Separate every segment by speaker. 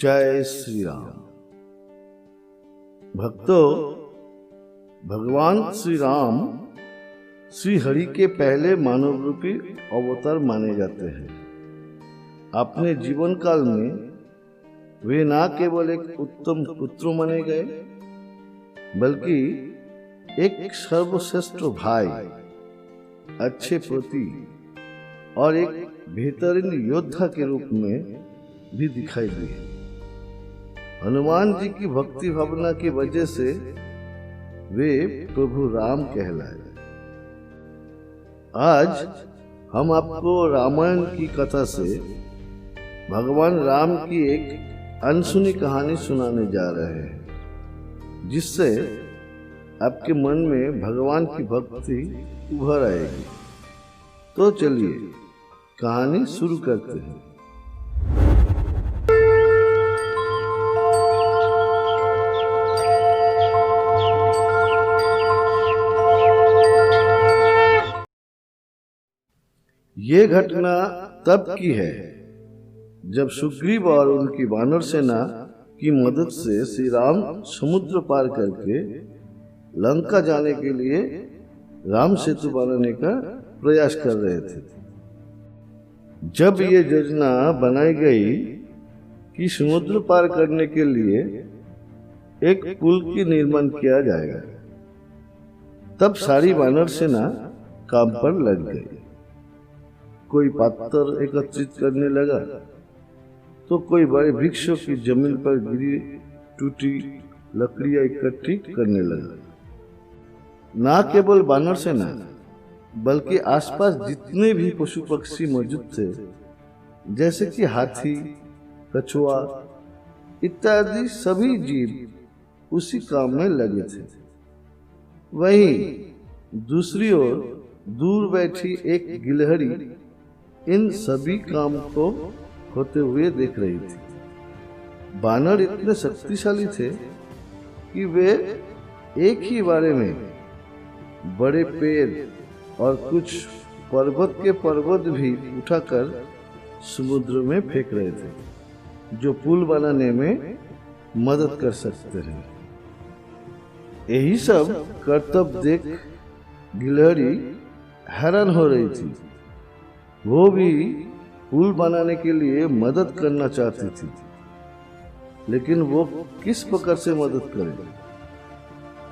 Speaker 1: जय श्री राम। भक्तों, भगवान श्री राम श्री हरि के पहले मानव रूपी अवतार माने जाते हैं। अपने जीवन काल में वे न केवल एक उत्तम पुत्र माने गए, बल्कि एक सर्वश्रेष्ठ भाई, अच्छे पति और एक बेहतरीन योद्धा के रूप में भी दिखाई दिए। हनुमान जी की भक्ति भावना की वजह से वे प्रभु राम कहलाए। आज हम आपको रामायण की कथा से भगवान राम की एक अनसुनी कहानी सुनाने जा रहे हैं, जिससे आपके मन में भगवान की भक्ति उभर आएगी। तो चलिए कहानी शुरू करते हैं। ये घटना तब की है जब सुग्रीव और उनकी वानर सेना की मदद से श्री राम समुद्र पार करके लंका जाने के लिए राम सेतु बनाने का प्रयास कर रहे थे। जब ये योजना बनाई गई कि समुद्र पार करने के लिए एक पुल की निर्माण किया जाएगा, तब सारी वानर सेना काम पर लग गई। कोई पत्थर एकत्रित करने लगा, तो कोई बड़े वृक्षों की जमीन पर गिरी टूटी लकड़ियां इकट्ठी करने लगा। न केवल वानर सेना, बल्कि आसपास जितने भी पशु पक्षी मौजूद थे, जैसे कि हाथी, कछुआ इत्यादि सभी जीव उसी काम में लगे थे। वहीं दूसरी ओर दूर बैठी एक गिलहरी इन सभी काम को होते हुए देख रही थी। वानर इतने शक्तिशाली थे कि वे एक ही बारे में बड़े पेड़ और कुछ पर्वत के पर्वत भी उठाकर समुद्र में फेंक रहे थे, जो पुल बनाने में मदद कर सकते हैं। यही सब करतब देख गिलहरी हैरान हो रही थी। वो भी पुल बनाने के लिए मदद करना चाहती थी, लेकिन वो किस प्रकार से मदद करे,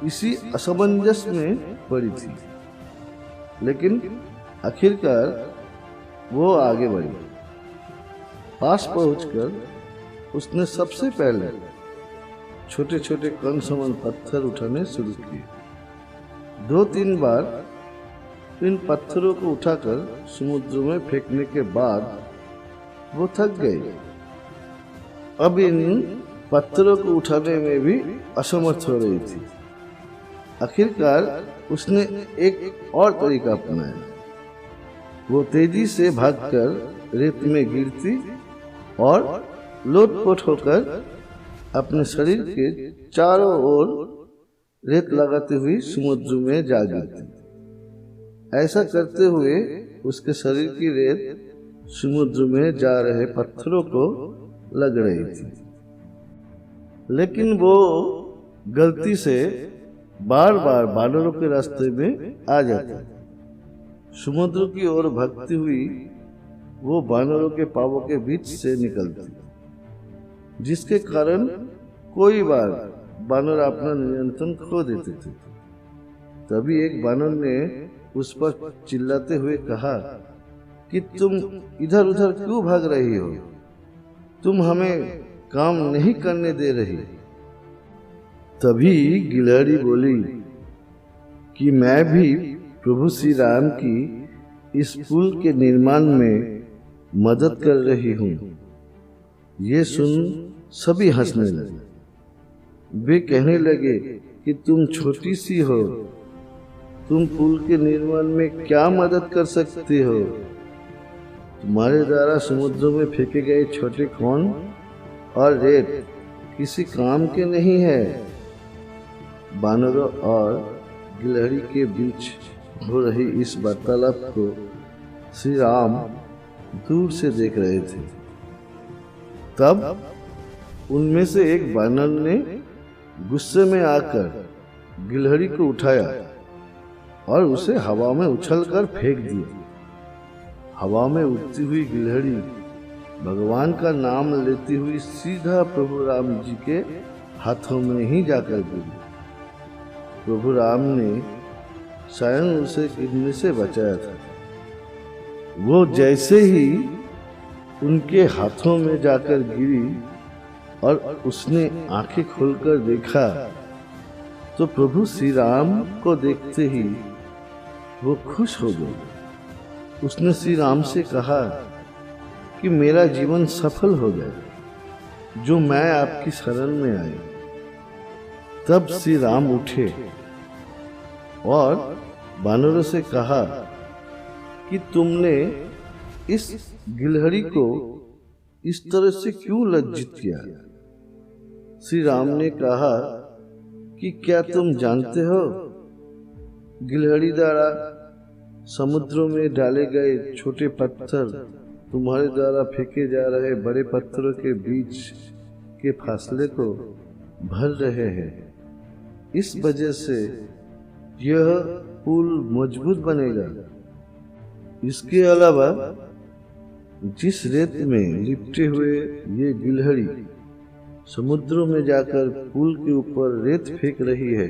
Speaker 1: इसी असमंजस में पड़ी थी। लेकिन आखिरकार वो आगे बढ़ी। पास पहुंचकर उसने सबसे पहले छोटे छोटे कण समान पत्थर उठाने शुरू किए। 2-3 बार इन पत्थरों को उठाकर समुद्र में फेंकने के बाद वो थक गई। अब इन पत्थरों को उठाने में भी असमर्थ हो रही थी। आखिरकार उसने एक और तरीका अपनाया। वो तेजी से भागकर रेत में गिरती और लोटपोट होकर अपने शरीर के चारों ओर रेत लगाती हुई समुद्र में जा गिरती। ऐसा करते हुए उसके शरीर की रेत समुद्र में जा रहे पत्थरों को लग रही थी, लेकिन वो गलती से बार बार वानरों के रास्ते में आ जाती। समुद्र की ओर भागती हुई वो वानरों के पांवों के बीच से निकलती, जिसके कारण कोई बार वानर अपना नियंत्रण खो देते थे। तभी एक वानर ने उस पर चिल्लाते हुए कहा कि तुम इधर उधर क्यों भाग रही हो? तुम हमें काम नहीं करने दे रही। तभी गिलहरी बोली कि मैं भी प्रभु श्री राम की इस पुल के निर्माण में मदद कर रही हूँ। ये सुन सभी हंसने लगे। वे कहने लगे कि तुम छोटी सी हो, तुम पुल के निर्माण में क्या मदद कर सकती हो? तुम्हारे द्वारा समुद्र में फेंके गए छोटे कण और रेत किसी काम के नहीं है। वानरों और गिलहरी के बीच हो रही इस वार्तालाप को श्री राम दूर से देख रहे थे। तब उनमें से एक बानर ने गुस्से में आकर गिलहरी को उठाया और उसे हवा में उछलकर फेंक दिया। हवा में उड़ती हुई गिलहरी भगवान का नाम लेती हुई सीधा प्रभु राम जी के हाथों में ही जाकर गिरी। प्रभु राम ने स्वयं उसे गिरने से बचाया था। वो जैसे ही उनके हाथों में जाकर गिरी और उसने आंखें खोलकर देखा तो प्रभु श्री राम को देखते ही वो खुश हो गए। उसने श्री राम से कहा कि मेरा जीवन सफल हो गया जो मैं आपकी शरण में आई। तब श्री राम उठे और बानरों से कहा कि तुमने इस गिलहरी को इस तरह से क्यों लज्जित किया? श्री राम ने कहा कि क्या तुम जानते हो, गिलहरी द्वारा समुद्रों में डाले गए छोटे पत्थर तुम्हारे द्वारा फेंके जा रहे बड़े पत्थरों के बीच के फासले को भर रहे हैं। इस वजह से यह पुल मजबूत बनेगा। इसके अलावा जिस रेत में लिपटे हुए ये गिलहरी समुद्रों में जाकर पुल के ऊपर रेत फेंक रही है,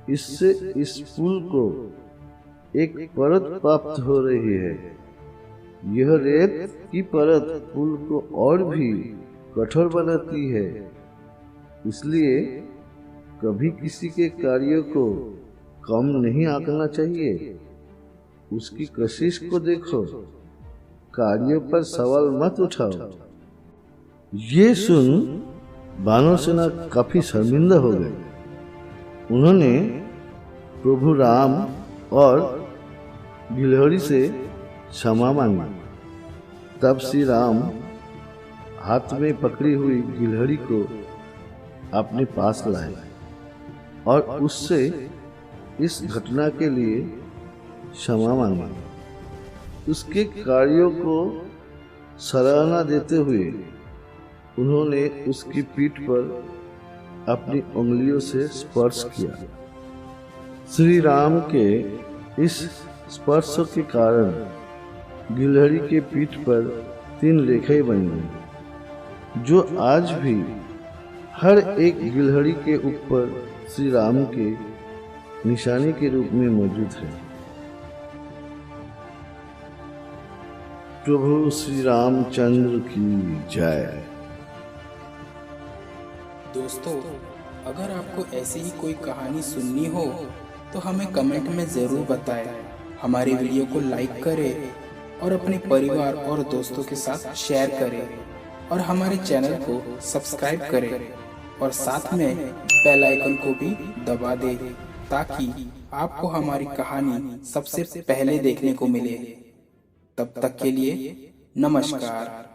Speaker 1: इससे इस पुल को एक परत प्राप्त हो रही है। यह रेत की परत पुल को और भी कठोर बनाती है। इसलिए कभी किसी के कार्यों को कम नहीं आंकना चाहिए। उसकी कोशिश को देखो, कार्यों पर सवाल मत उठाओ। ये सुन बानर सेना काफी शर्मिंदा हो गए। उन्होंने प्रभु राम और गिलहरी से क्षमा मांगी। तब श्री राम हाथ में पकड़ी हुई गिलहरी को अपने पास लाए और उससे इस घटना के लिए क्षमा मांगी। उसके कार्यों को सराहना देते हुए उन्होंने उसकी पीठ पर अपनी उंगलियों से स्पर्श किया। श्री राम के इस स्पर्श के कारण गिलहरी के पीठ पर 3 रेखाएं बन गई, जो आज भी हर एक गिलहरी के ऊपर श्री राम के निशानी के रूप में मौजूद है। प्रभु श्री रामचंद्र की जय।
Speaker 2: दोस्तों, अगर आपको ऐसी ही कोई कहानी सुननी हो तो हमें कमेंट में ज़रूर बताएं। हमारी वीडियो को लाइक करें और अपने परिवार और दोस्तों के साथ शेयर करें और हमारे चैनल को सब्सक्राइब करें और साथ में बेल आइकन को भी दबा दें ताकि आपको हमारी कहानी सबसे पहले देखने को मिले। तब तक के लिए नमस्कार।